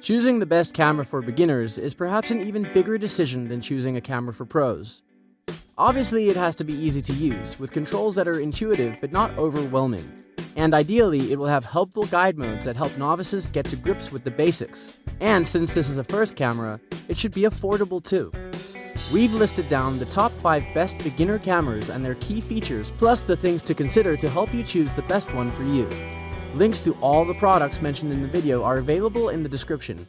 Choosing the best camera for beginners is perhaps an even bigger decision than choosing a camera for pros. Obviously, it has to be easy to use, with controls that are intuitive but not overwhelming. And ideally, it will have helpful guide modes that help novices get to grips with the basics. And since this is a first camera, it should be affordable too. We've listed down the top 5 best beginner cameras and their key features, plus the things to consider to help you choose the best one for you. Links to all the products mentioned in the video are available in the description.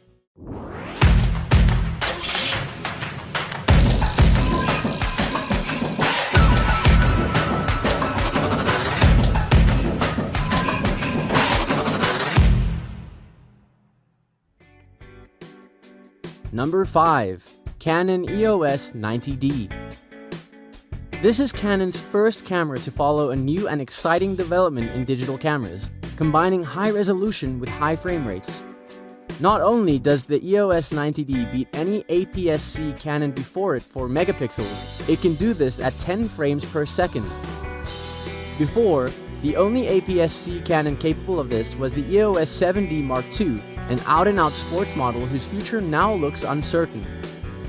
Number 5. Canon EOS 90D. This is Canon's first camera to follow a new and exciting development in digital cameras, combining high resolution with high frame rates. Not only does the EOS 90D beat any APS-C Canon before it for megapixels, it can do this at 10 frames per second. Before, the only APS-C Canon capable of this was the EOS 7D Mark II, an out-and-out sports model whose future now looks uncertain.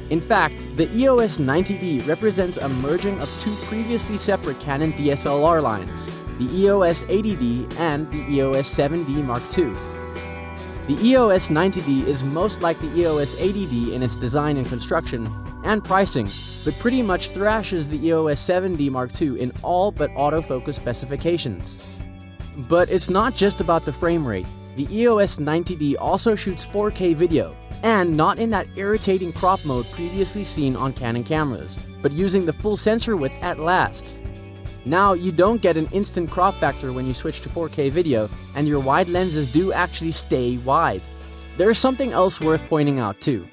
In fact, the EOS 90D represents a merging of 2 previously separate Canon DSLR lines, the EOS 80D and the EOS 7D Mark II. The EOS 90D is most like the EOS 80D in its design and construction and pricing, but pretty much thrashes the EOS 7D Mark II in all but autofocus specifications. But it's not just about the frame rate. The EOS 90D also shoots 4K video, and not in that irritating crop mode previously seen on Canon cameras, but using the full sensor width at last. Now, you don't get an instant crop factor when you switch to 4K video, and your wide lenses do actually stay wide. There's something else worth pointing out too.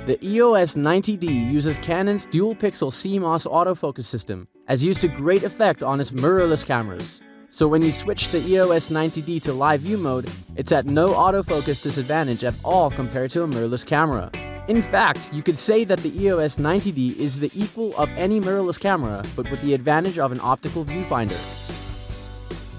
The EOS 90D uses Canon's dual-pixel CMOS autofocus system, as used to great effect on its mirrorless cameras. So when you switch the EOS 90D to live view mode, it's at no autofocus disadvantage at all compared to a mirrorless camera. In fact, you could say that the EOS 90D is the equal of any mirrorless camera, but with the advantage of an optical viewfinder.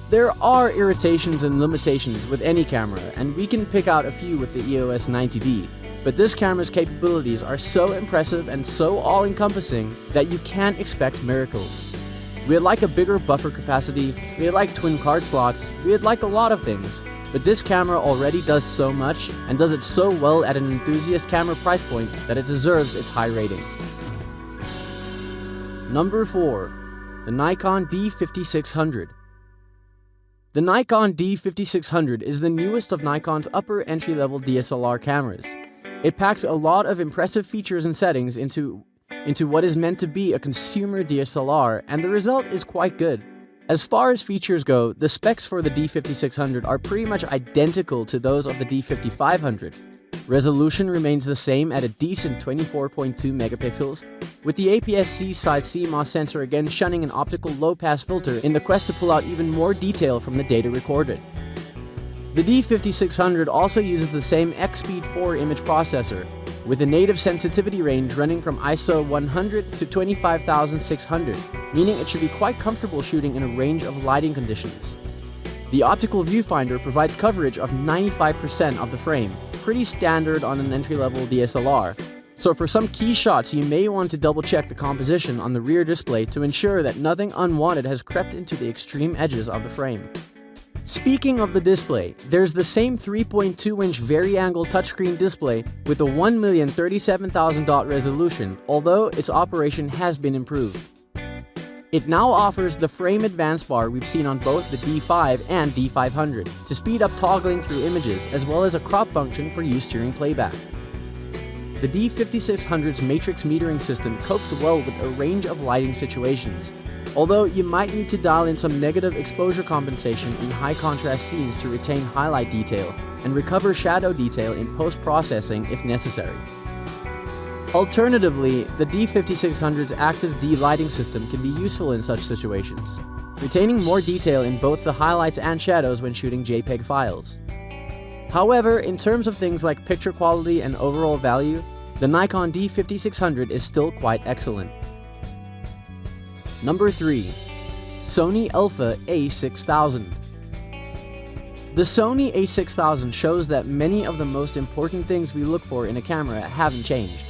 There are irritations and limitations with any camera, and we can pick out a few with the EOS 90D. But this camera's capabilities are so impressive and so all-encompassing that you can't expect miracles. We'd like a bigger buffer capacity, we'd like twin card slots, we'd like a lot of things, but this camera already does so much and does it so well at an enthusiast camera price point that it deserves its high rating. Number 4. The Nikon D5600. The Nikon D5600 is the newest of Nikon's upper entry-level DSLR cameras. It packs a lot of impressive features and settings into what is meant to be a consumer DSLR, and the result is quite good. As far as features go, the specs for the D5600 are pretty much identical to those of the D5500. Resolution remains the same at a decent 24.2 megapixels, with the APS-C size CMOS sensor again shunning an optical low-pass filter in the quest to pull out even more detail from the data recorded. The D5600 also uses the same X-Speed 4 image processor, with a native sensitivity range running from ISO 100 to 25,600, meaning it should be quite comfortable shooting in a range of lighting conditions. The optical viewfinder provides coverage of 95% of the frame, pretty standard on an entry-level DSLR, so for some key shots you may want to double-check the composition on the rear display to ensure that nothing unwanted has crept into the extreme edges of the frame. Speaking of the display, there's the same 3.2-inch vari-angle touchscreen display with a 1,037,000 dot resolution, although its operation has been improved. It now offers the frame advance bar we've seen on both the D5 and D500 to speed up toggling through images, as well as a crop function for use during playback. The D5600's matrix metering system copes well with a range of lighting situations, although you might need to dial in some negative exposure compensation in high-contrast scenes to retain highlight detail and recover shadow detail in post-processing if necessary. Alternatively, the D5600's active D lighting system can be useful in such situations, retaining more detail in both the highlights and shadows when shooting JPEG files. However, in terms of things like picture quality and overall value, the Nikon D5600 is still quite excellent. Number 3. Sony Alpha A6000. The Sony A6000 shows that many of the most important things we look for in a camera haven't changed.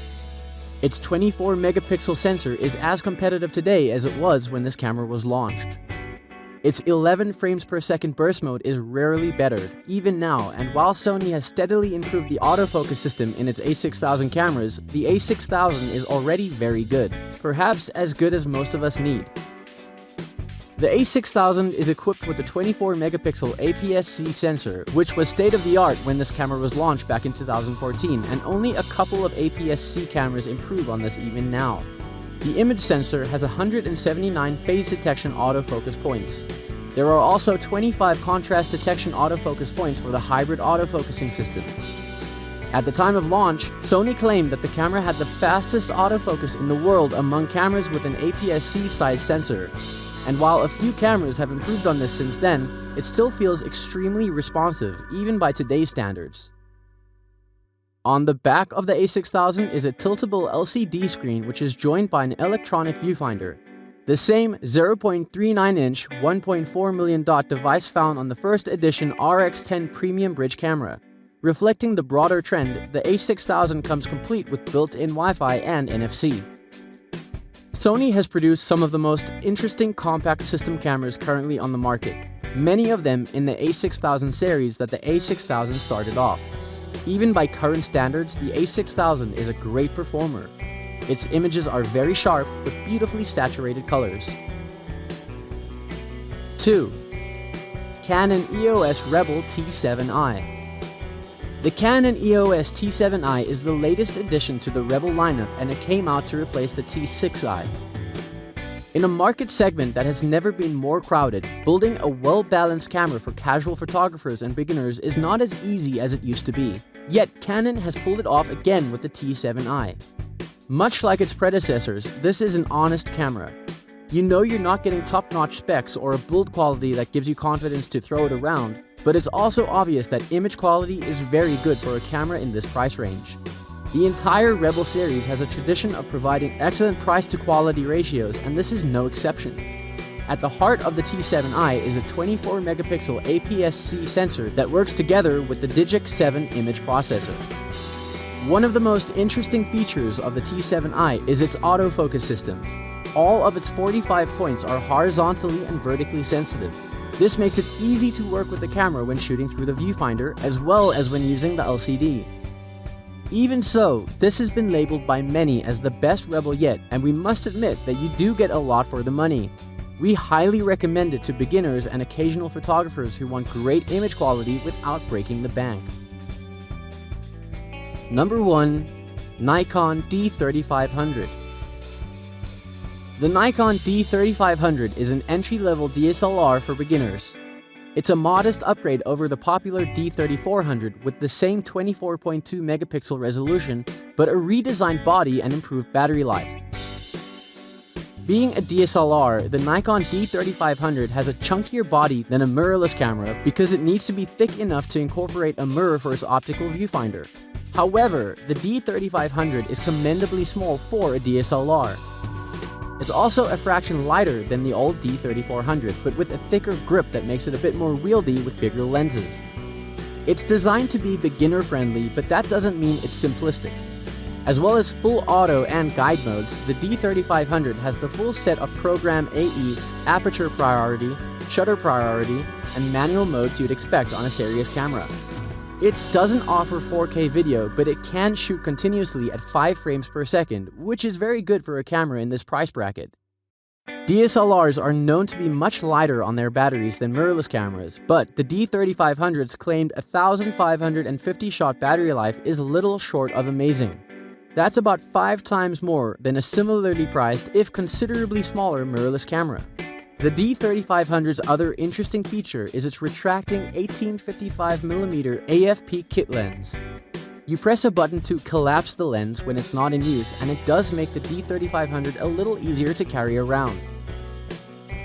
Its 24 megapixel sensor is as competitive today as it was when this camera was launched. Its 11 frames per second burst mode is rarely bettered, even now, and while Sony has steadily improved the autofocus system in its A6000 cameras, the A6000 is already very good, perhaps as good as most of us need. The A6000 is equipped with a 24 megapixel APS-C sensor, which was state-of-the-art when this camera was launched back in 2014, and only a couple of APS-C cameras improve on this even now. The image sensor has 179 phase detection autofocus points. There are also 25 contrast detection autofocus points for the hybrid autofocusing system. At the time of launch, Sony claimed that the camera had the fastest autofocus in the world among cameras with an APS-C size sensor. And while a few cameras have improved on this since then, it still feels extremely responsive, even by today's standards. On the back of the A6000 is a tiltable LCD screen which is joined by an electronic viewfinder. The same 0.39-inch 1.4 million dot device found on the first edition RX10 premium bridge camera. Reflecting the broader trend, the A6000 comes complete with built-in Wi-Fi and NFC. Sony has produced some of the most interesting compact system cameras currently on the market, many of them in the A6000 series that the A6000 started off. Even by current standards, the A6000 is a great performer. Its images are very sharp with beautifully saturated colors. 2. Canon EOS Rebel T7i. The Canon EOS T7i is the latest addition to the Rebel lineup, and it came out to replace the T6i. In a market segment that has never been more crowded, building a well-balanced camera for casual photographers and beginners is not as easy as it used to be. Yet Canon has pulled it off again with the T7i. Much like its predecessors, this is an honest camera. You know you're not getting top-notch specs or a build quality that gives you confidence to throw it around, but it's also obvious that image quality is very good for a camera in this price range. The entire Rebel series has a tradition of providing excellent price-to-quality ratios, and this is no exception. At the heart of the T7i is a 24 megapixel APS-C sensor that works together with the Digic 7 image processor. One of the most interesting features of the T7i is its autofocus system. All of its 45 points are horizontally and vertically sensitive. This makes it easy to work with the camera when shooting through the viewfinder as well as when using the LCD. Even so, this has been labeled by many as the best Rebel yet, and we must admit that you do get a lot for the money. We highly recommend it to beginners and occasional photographers who want great image quality without breaking the bank. Number 1. Nikon D3500. The Nikon D3500 is an entry-level DSLR for beginners. It's a modest upgrade over the popular D3400 with the same 24.2 megapixel resolution, but a redesigned body and improved battery life. Being a DSLR, the Nikon D3500 has a chunkier body than a mirrorless camera because it needs to be thick enough to incorporate a mirror for its optical viewfinder. However, the D3500 is commendably small for a DSLR. It's also a fraction lighter than the old D3400, but with a thicker grip that makes it a bit more wieldy with bigger lenses. It's designed to be beginner-friendly, but that doesn't mean it's simplistic. As well as full auto and guide modes, the D3500 has the full set of program AE, aperture priority, shutter priority, and manual modes you'd expect on a serious camera. It doesn't offer 4K video, but it can shoot continuously at 5 frames per second, which is very good for a camera in this price bracket. DSLRs are known to be much lighter on their batteries than mirrorless cameras, but the D3500's claimed 1,550 shot battery life is little short of amazing. That's about 5 times more than a similarly priced, if considerably smaller, mirrorless camera. The D3500's other interesting feature is its retracting 18-55mm AFP kit lens. You press a button to collapse the lens when it's not in use, and it does make the D3500 a little easier to carry around.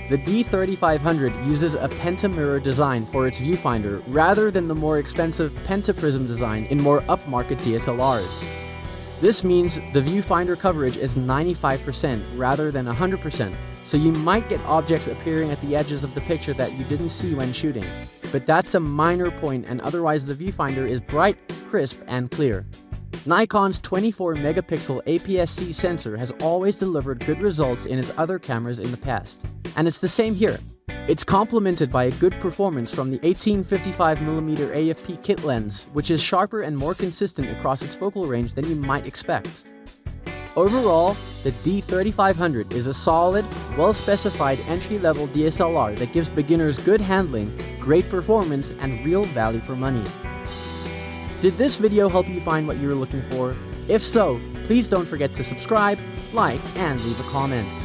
The D3500 uses a pentamirror design for its viewfinder rather than the more expensive pentaprism design in more upmarket DSLRs. This means the viewfinder coverage is 95% rather than 100%, so you might get objects appearing at the edges of the picture that you didn't see when shooting. but that's a minor point, and otherwise the viewfinder is bright, crisp, and clear. Nikon's 24-megapixel APS-C sensor has always delivered good results in its other cameras in the past, and it's the same here. It's complemented by a good performance from the 18-55mm AFP kit lens, which is sharper and more consistent across its focal range than you might expect. Overall, the D5500 is a solid, well-specified entry-level DSLR that gives beginners good handling, great performance, and real value for money. Did this video help you find what you were looking for? If so, please don't forget to subscribe, like, and leave a comment.